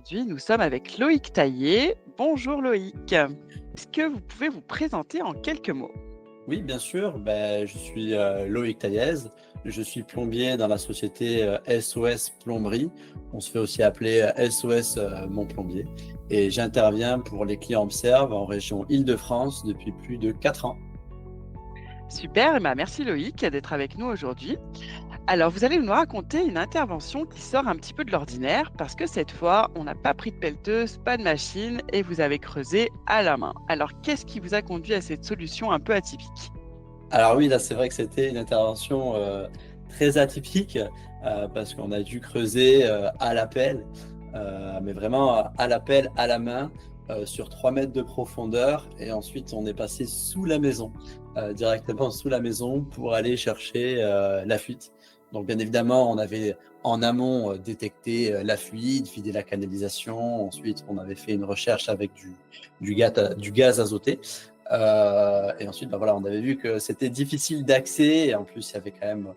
aujourd'hui, nous sommes avec Loïc Taillé. Bonjour Loïc. Est-ce que vous pouvez vous présenter en quelques mots? Oui, bien sûr. Je suis Loïc Taillez. Je suis plombier dans la société SOS Plomberie. On se fait aussi appeler SOS Mon Plombier. Et j'interviens pour les clients Observe en région Île-de-France depuis plus de 4 ans. Super, merci Loïc d'être avec nous aujourd'hui. Alors, vous allez nous raconter une intervention qui sort un petit peu de l'ordinaire parce que cette fois, on n'a pas pris de pelleteuse, pas de machine et vous avez creusé à la main. Alors, qu'est-ce qui vous a conduit à cette solution un peu atypique? Alors oui, là, c'est vrai que c'était une intervention très atypique parce qu'on a dû creuser à la pelle, mais vraiment à la pelle, à la main, sur 3 mètres de profondeur. Et ensuite, on est passé sous la maison, directement sous la maison pour aller chercher la fuite. Donc, bien évidemment, on avait en amont détecté la fuite, vidé la canalisation. Ensuite, on avait fait une recherche avec du gaz azoté. Et ensuite, voilà, on avait vu que c'était difficile d'accès. Et en plus, il y avait quand même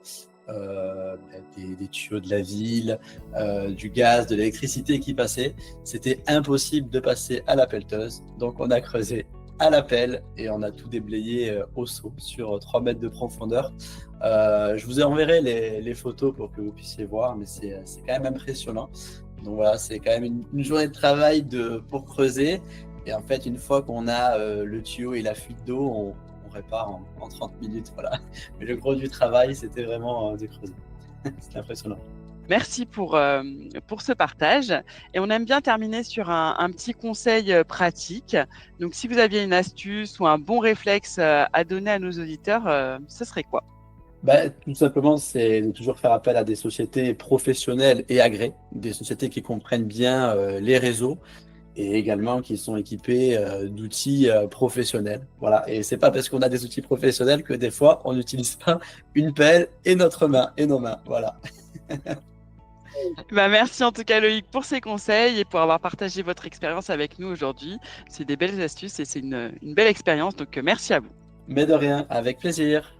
des tuyaux de la ville, du gaz, de l'électricité qui passaient. C'était impossible de passer à la pelleteuse. Donc, on a creusé à la pelle et on a tout déblayé au seau sur 3 mètres de profondeur. Je vous enverrai les photos pour que vous puissiez voir, mais c'est quand même impressionnant. Donc voilà, c'est quand même une journée de travail pour creuser. Et en fait, une fois qu'on a le tuyau et la fuite d'eau, on répare en 30 minutes. Voilà. Mais le gros du travail, c'était vraiment de creuser. C'était impressionnant. Merci pour ce partage. Et on aime bien terminer sur un petit conseil pratique. Donc, si vous aviez une astuce ou un bon réflexe à donner à nos auditeurs, ce serait quoi? Tout simplement, c'est de toujours faire appel à des sociétés professionnelles et agréées, des sociétés qui comprennent bien les réseaux et également qui sont équipés d'outils professionnels. Voilà. Et c'est pas parce qu'on a des outils professionnels que des fois on n'utilise pas une pelle et notre main et nos mains. Voilà. Merci en tout cas Loïc pour ces conseils et pour avoir partagé votre expérience avec nous aujourd'hui. C'est des belles astuces et c'est une belle expérience. Donc merci à vous. Mais de rien, avec plaisir.